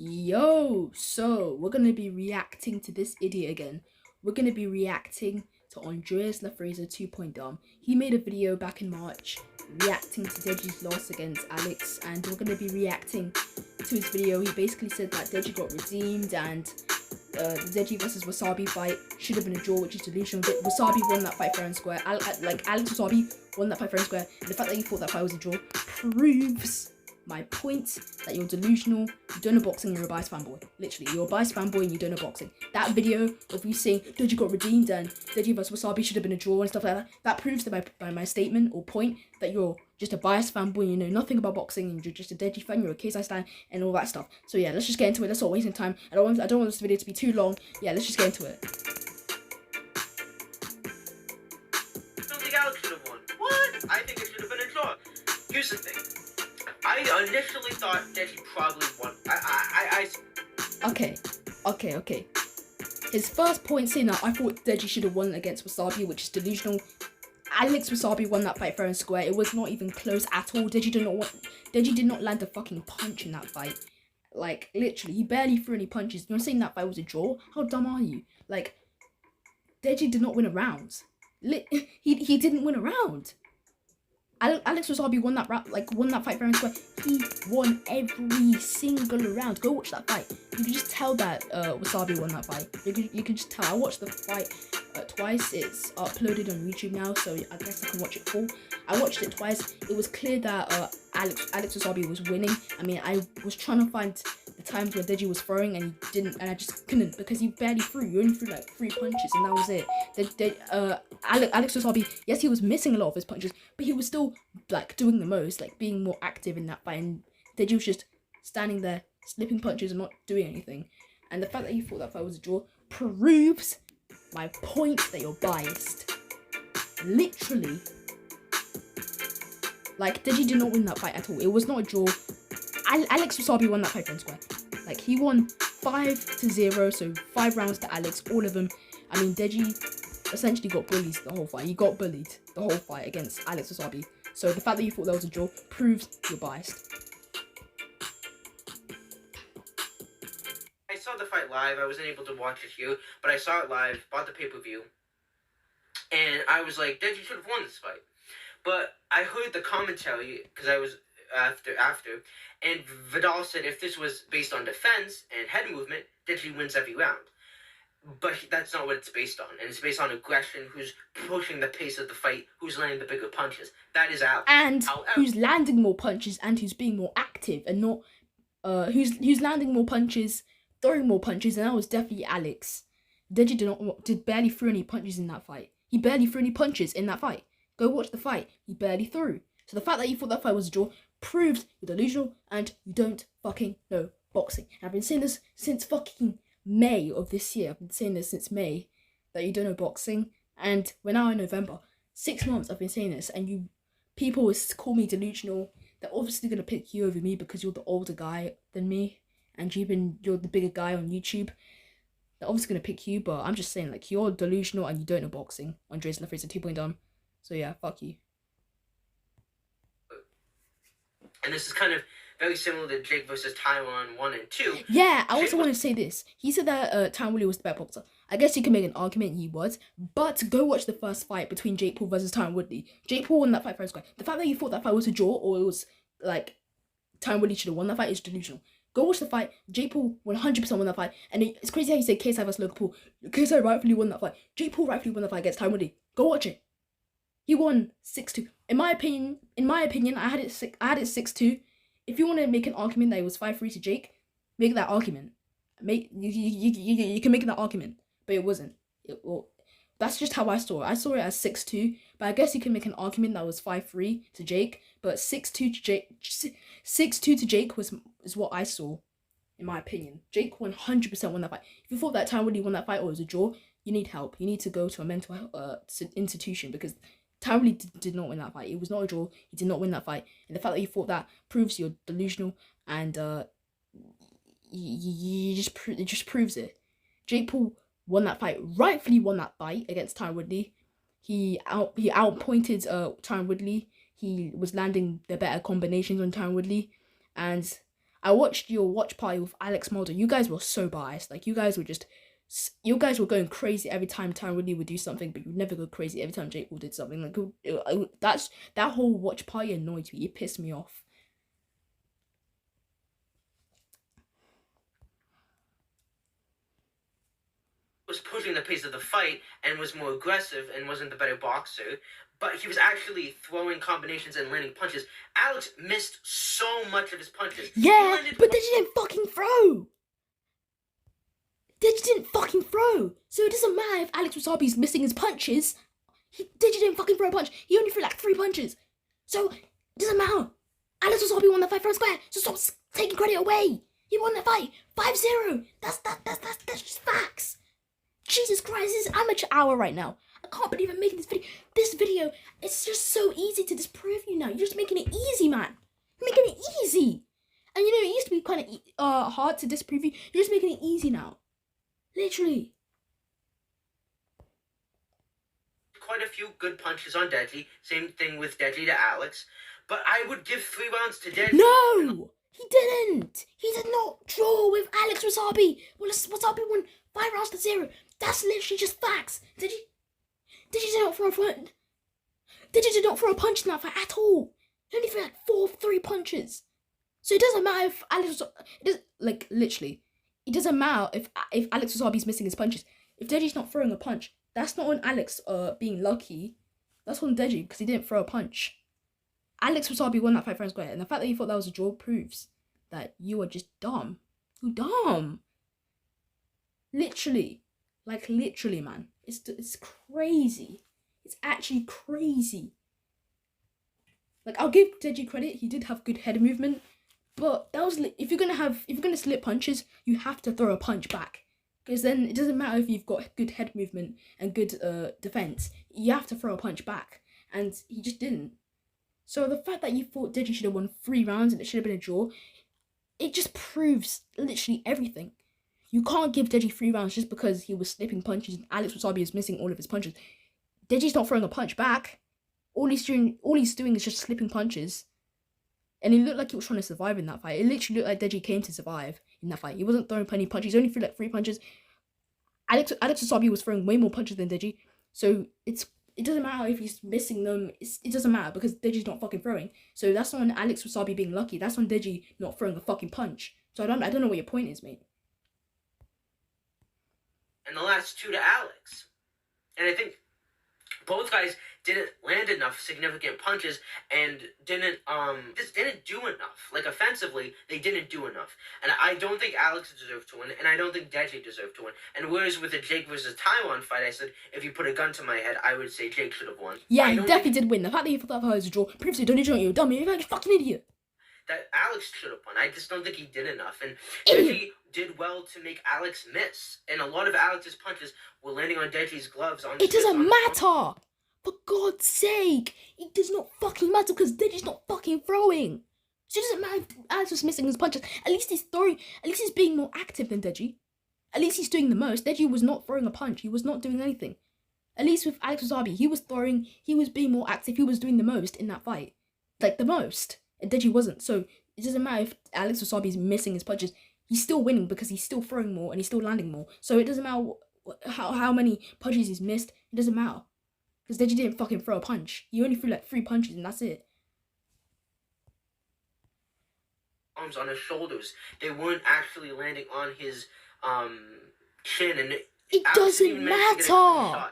Yo, so we're gonna be reacting to this idiot again. We're gonna be reacting to Andreas Lafrazia 2.0. He made a video back in March reacting to Deji's loss against Alex, and we're gonna be reacting to his video. He basically said that Deji got redeemed and the Deji versus Wasabi fight should have been a draw, which is delusional. Wasabi won that fight fair and square. Alex Wasabi won that fight fair and square. And the fact that you thought that fight was a draw proves my point that you're delusional, you don't know boxing, you're a biased fanboy. Literally, you're a biased fanboy and you don't know boxing. That video of you saying Deji got redeemed and Deji vs Wasabi should have been a draw and stuff like that proves that by my statement or point that you're just a biased fanboy, you know nothing about boxing, and you're just a Deji fan, you're a Keisai stan, and all that stuff. So yeah, let's just get into it. Let's not waste time. I don't want this video to be too long. Yeah, let's just get into it. I don't think Alex should have won. What? I think it should have been a draw. Here's the thing. I initially thought that he probably won. Okay. His first point saying that I thought Deji should have won against Wasabi, which is delusional. Alex Wasabi won that fight fair and square. It was not even close at all. Deji did not land a fucking punch in that fight. Like, literally, he barely threw any punches. You're saying that fight was a draw? How dumb are you? Like, Deji did not win a round. He didn't win a round. Alex Wasabi won that fight fair and square. He won every single round. Go watch that fight. You can just tell that Wasabi won that fight. You can just tell. I watched the fight twice. It's uploaded on YouTube now, so I guess I can watch it full. I watched it twice. It was clear that Alex Wasabi was winning. I mean, I was trying to find the times where Deji was throwing and he didn't, and I just couldn't because he barely threw. You only threw like 3 punches and that was it. Alex Wasabi, yes, he was missing a lot of his punches, but he was still like doing the most, like being more active in that fight. And Deji was just standing there, slipping punches and not doing anything. And the fact that you thought that fight was a draw proves my point that you're biased. Literally. Like, Deji did not win that fight at all. It was not a draw. Alex Wasabi won that fight fair and square. Like, he won 5-0, so 5 rounds to Alex, all of them. I mean, Deji essentially got bullied the whole fight. He got bullied the whole fight against Alex Wasabi. So the fact that you thought that was a draw proves you're biased. I saw the fight live. I wasn't able to watch it here, but I saw it live, bought the pay-per-view, and I was like, Deji should have won this fight. But I heard the commentary, because I was after, and Vidal said if this was based on defense and head movement, Deji wins every round. But that's not what it's based on. And it's based on aggression, who's pushing the pace of the fight, who's landing the bigger punches. That is Alex. And who's landing more punches and who's being more active and not... who's landing more punches, throwing more punches, and that was definitely Alex. Deji did barely threw any punches in that fight. He barely threw any punches in that fight. Go watch the fight. He barely threw. So the fact that you thought that fight was a draw proves you're delusional and you don't fucking know boxing. And I've been saying this since fucking May of this year. I've been saying this since May, that you don't know boxing, and we're now in November. 6 months I've been saying this, and people will call me delusional. They're obviously gonna pick you over me because you're the older guy than me, and you're the bigger guy on YouTube. They're obviously gonna pick you, but I'm just saying, like, you're delusional and you don't know boxing. Andreas Lafrazia 2.0. So yeah, fuck you. And this is kind of very similar to Jake versus Taiwan 1 and 2. Yeah, I also want to say this. He said that Taiwan Woodley was the better boxer. I guess you can make an argument he was, but go watch the first fight between Jake Paul versus Taiwan Woodley. Jake Paul won that fight first. The fact that you thought that fight was a draw or it was like Taiwan Woodley should have won that fight is delusional. Go watch the fight. Jake Paul 100% won that fight, and it's crazy how you say KSI versus Logan Paul. KSI rightfully won that fight. Jake Paul rightfully won that fight against Taiwan Woodley. Go watch it. He won 6-2. In my opinion, I had it 6-2. If you want to make an argument that it was 5-3 to Jake, make that argument. You can make that argument, but it wasn't. That's just how I saw it. I saw it as 6-2, but I guess you can make an argument that it was 5-3 to Jake, but 6-2 to Jake is what I saw, in my opinion. Jake 100% won that fight. If you thought that time Woodley won that fight or it was a draw, you need help. You need to go to a mental institution, because Tyree did not win that fight. It was not a draw. He did not win that fight. And the fact that you thought that proves you're delusional, and it just proves it. Jake Paul won that fight, rightfully won that fight against Tyron Woodley. He outpointed Tyron Woodley. He was landing the better combinations on Tyron Woodley, and I watched your watch party with Alex Mulder. You guys were so biased. Like, you guys were going crazy every time Tyron Woodley would do something, but you'd never go crazy every time Jake Paul did something. Like, that whole watch party annoyed me. It pissed me off. Was pushing the pace of the fight and was more aggressive and wasn't the better boxer, but he was actually throwing combinations and landing punches. Alex missed so much of his punches. Yeah, but Deji didn't fucking throw. Deji didn't fucking throw. So it doesn't matter if Alex Wasabi's missing his punches. Deji didn't fucking throw a punch. He only threw like 3 punches. So it doesn't matter. Alex Wasabi won the fight fair and square. So stop taking credit away. He won the fight 5-0. That's just facts. Jesus Christ, this is amateur hour right now. I can't believe I'm making this video. This video, it's just so easy to disprove you now. You're just making it easy, man. You're making it easy. And you know, it used to be kind of hard to disprove you. You're just making it easy now. Literally. Quite a few good punches on Deji. Same thing with Deji to Alex. But I would give 3 rounds to Deji. No! He didn't! He did not draw with Alex Wasabi. Well, Wasabi won 5-0. That's literally just facts. Deji did not throw a punch. Deji did not throw a punch in that fight at all. He only threw like 3 punches. So it doesn't matter if Alex literally. It doesn't matter if Alex Wasabi's missing his punches. If Deji's not throwing a punch, that's not on Alex being lucky. That's on Deji because he didn't throw a punch. Alex Wasabi won that fight fair and square, and the fact that you thought that was a draw proves that you are just dumb. You're dumb. Literally. Like, literally, man. It's crazy. It's actually crazy. Like, I'll give Deji credit. He did have good head movement. But that was if you're gonna slip punches, you have to throw a punch back. Because then it doesn't matter if you've got good head movement and good defense. You have to throw a punch back. And he just didn't. So the fact that you thought Deji should have won 3 rounds and it should have been a draw, it just proves literally everything. You can't give Deji 3 rounds just because he was slipping punches and Alex Wasabi is missing all of his punches. Deji's not throwing a punch back. All he's doing is just slipping punches. And it looked like he was trying to survive in that fight. It literally looked like Deji came to survive in that fight. He wasn't throwing plenty punches. He only threw like 3 punches. Alex Wasabi was throwing way more punches than Deji. So it doesn't matter if he's missing them. It doesn't matter because Deji's not fucking throwing. So that's not on Alex Wasabi being lucky. That's on Deji not throwing a fucking punch. So I don't know what your point is, mate. And the last 2 to Alex. And I think both guys didn't land enough significant punches and didn't do enough. Like, offensively, they didn't do enough. And I don't think Alex deserved to win, and I don't think Deji deserved to win. And whereas with the Jake versus Taiwan fight, I said, if you put a gun to my head, I would say Jake should have won. Yeah, he definitely did win. The fact that you thought that was a draw proves you don't enjoy you, dummy. You're like a fucking idiot. That Alex should have won. I just don't think he did enough. And Deji did well to make Alex miss. And a lot of Alex's punches were landing on Deji's gloves. It doesn't matter. For God's sake. It does not fucking matter because Deji's not fucking throwing. So it doesn't matter if Alex was missing his punches. At least he's throwing. At least he's being more active than Deji. At least he's doing the most. Deji was not throwing a punch. He was not doing anything. At least with Alex Wasabi, he was throwing. He was being more active. He was doing the most in that fight. Like, the most. And Deji wasn't. So it doesn't matter if Alex Wasabi is missing his punches. He's still winning because he's still throwing more and he's still landing more. So it doesn't matter how many punches he's missed. It doesn't matter. Because Deji didn't fucking throw a punch. He only threw like 3 punches and that's it. Arms on his shoulders. They weren't actually landing on his chin. And it doesn't matter.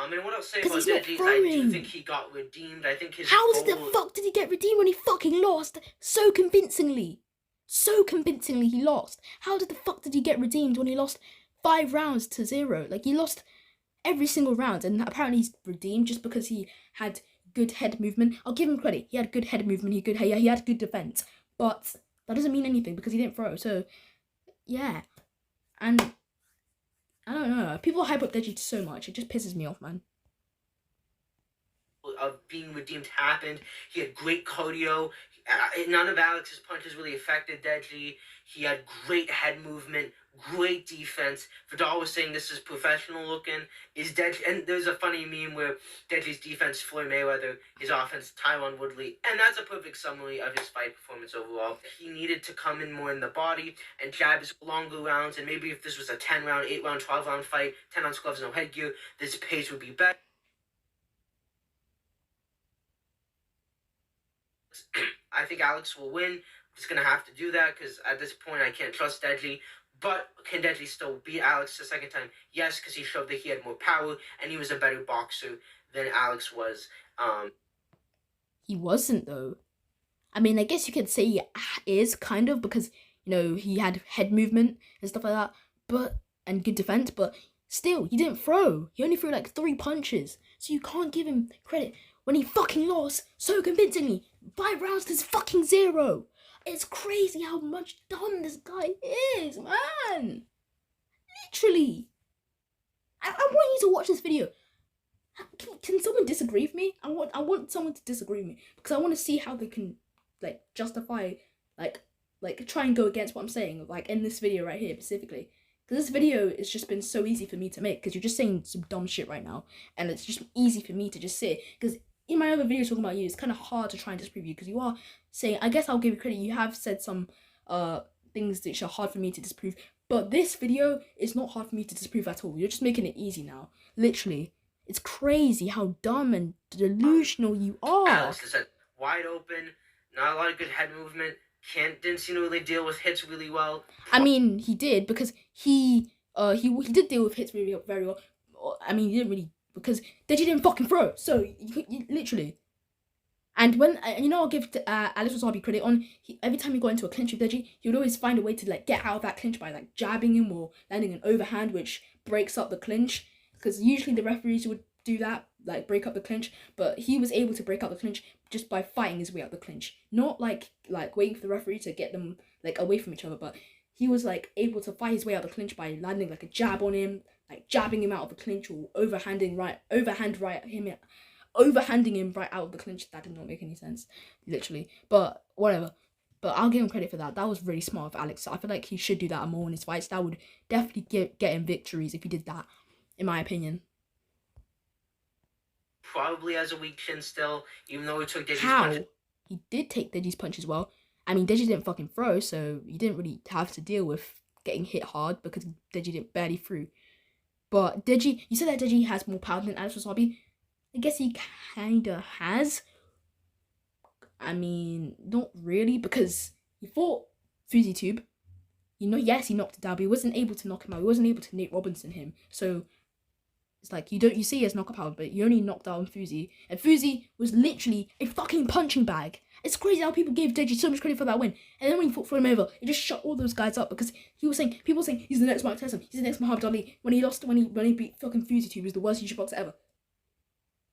And what I'll say about Deji is I do think he got redeemed. I think his How the fuck did he get redeemed when he fucking lost so convincingly? So convincingly he lost. How the fuck did he get redeemed when he lost 5-0? Like, he lost every single round and apparently he's redeemed just because he had good head movement. I'll give him credit. He had good head movement. He had good defense. But that doesn't mean anything because he didn't throw. So, yeah. And I don't know. People hype up Deji so much. It just pisses me off, man. Of being redeemed happened. He had great cardio. None of Alex's punches really affected Deji. He had great head movement, great defense. Vidal was saying this is professional looking. Is Deji, and there's a funny meme where Deji's defense, Floyd Mayweather, his offense, Tyron Woodley, and that's a perfect summary of his fight performance overall. He needed to come in more in the body and jab his longer rounds, and maybe if this was a 10-round, 8-round, 12-round fight, 10-ounce gloves, no headgear, this pace would be better. I think Alex will win. He's going to have to do that because at this point I can't trust Deji. But can Deji still beat Alex the second time? Yes, because he showed that he had more power and he was a better boxer than Alex was. He wasn't, though. I mean, I guess you could say he is, kind of, because, you know, he had head movement and stuff like that, and good defense, but still, he didn't throw. He only threw like 3 punches, so you can't give him credit when he fucking lost so convincingly. 5 rounds to fucking 0. It's crazy how much dumb this guy is, man. Literally. I want you to watch this video. Can someone disagree with me? I want someone to disagree with me because I want to see how they can like justify like try and go against what I'm saying like in this video right here specifically, because this video has just been so easy for me to make because you're just saying some dumb shit right now and it's just easy for me to just say, because in my other videos talking about you it's kind of hard to try and disprove you because you are saying, I guess I'll give you credit, you have said some things which are hard for me to disprove, but this video is not hard for me to disprove at all. You're just making it easy now, literally. It's crazy how dumb and delusional you are. Alex is wide open, not a lot of good head movement. Didn't seem to really deal with hits really well. I mean, he did because he did deal with hits very well. I mean, he didn't really because Deji didn't fucking throw. So you literally. And when I'll give Alex Wassabi credit on every time he got into a clinch with Deji, he would always find a way to like get out of that clinch by like jabbing him or landing an overhand, which breaks up the clinch. Because usually the referees would do that, like break up the clinch, but he was able to break up the clinch just by fighting his way out the clinch, not like waiting for the referee to get them like away from each other, but he was like able to fight his way out of the clinch by landing like a jab on him, like jabbing him out of the clinch or overhanding him right out of the clinch. That did not make any sense, literally, but whatever. But I'll give him credit for that. That was really smart of Alex. I feel like he should do that more in his fights. That would definitely get him victories if he did that, in my opinion. Probably has a weak chin still, even though he took Deji's punch. He did take Deji's punches well. I mean, Deji didn't fucking throw, so he didn't really have to deal with getting hit hard because Deji didn't barely threw. But Deji, you said that Deji has more power than Alex Wassabi. I guess he kinda has. I mean, not really, because he fought Fuzi Tube. Yes, he knocked it down, but he wasn't able to knock him out. He wasn't able to Nate Robinson him. So it's like you see he has knockout power, but you only knocked down Fuzi, and Fuzi was literally a fucking punching bag. It's crazy how people gave Deji so much credit for that win, and then when he fought Floyd Mayweather, he just shut all those guys up because people were saying he's the next Mike Tyson, he's the next Muhammad Ali. When he beat fucking Fuzi Tube, he was the worst YouTube boxer ever.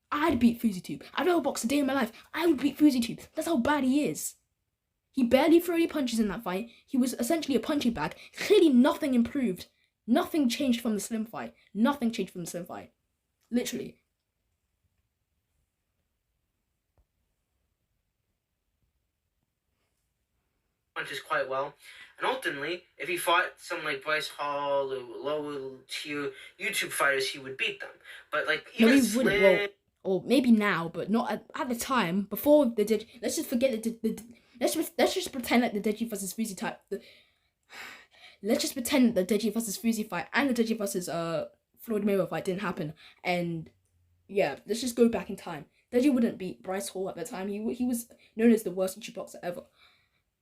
I'd beat Fuzi Tube. I've never boxed a day in my life. I would beat Fuzi Tube. That's how bad he is. He barely threw any punches in that fight. He was essentially a punching bag. Clearly nothing improved. Nothing changed from the Slim fight. Nothing changed from the Slim fight. Literally. Punches quite well. And ultimately, if he fought someone like Bryce Hall or lower tier YouTube fighters, he would beat them. But like even no, he wouldn't. Well, or maybe now, but not at the time. Before the Deji, let's just forget let's just pretend like the Deji versus Fuzi type. Let's just pretend the Deji versus Fuzi fight and the Deji versus Floyd Mayweather fight didn't happen. And yeah, let's just go back in time. Deji wouldn't beat Bryce Hall at the time. He was known as the worst YouTube boxer ever.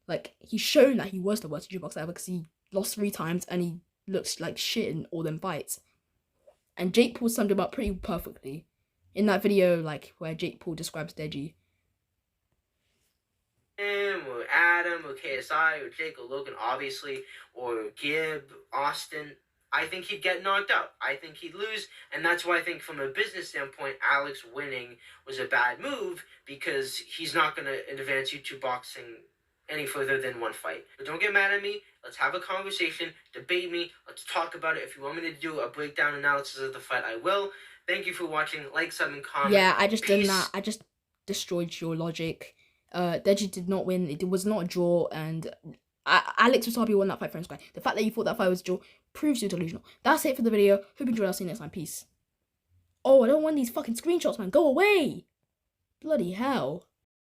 Like, he's shown that he was the worst YouTube boxer ever because he lost 3 times and he looks like shit in all them fights. And Jake Paul summed him up pretty perfectly in that video, like, where Jake Paul describes Deji. Or Adam, or KSI, or Jake, or Logan, obviously, or Gibb, Austin, I think he'd get knocked out. I think he'd lose, and that's why I think from a business standpoint, Alex winning was a bad move, because he's not going to advance YouTube boxing any further than one fight. But don't get mad at me. Let's have a conversation. Debate me. Let's talk about it. If you want me to do a breakdown analysis of the fight, I will. Thank you for watching. Like, sub, and comment. Yeah, I just did that. I just destroyed your logic. Deji did not win. It was not a draw, and Alex Wasabi won that fight fair and square. The fact that you thought that fight was a draw proves you're delusional. That's it for the video. Hope you enjoyed. I'll see you next time. Peace. Oh, I don't want these fucking screenshots, man. Go away. Bloody hell.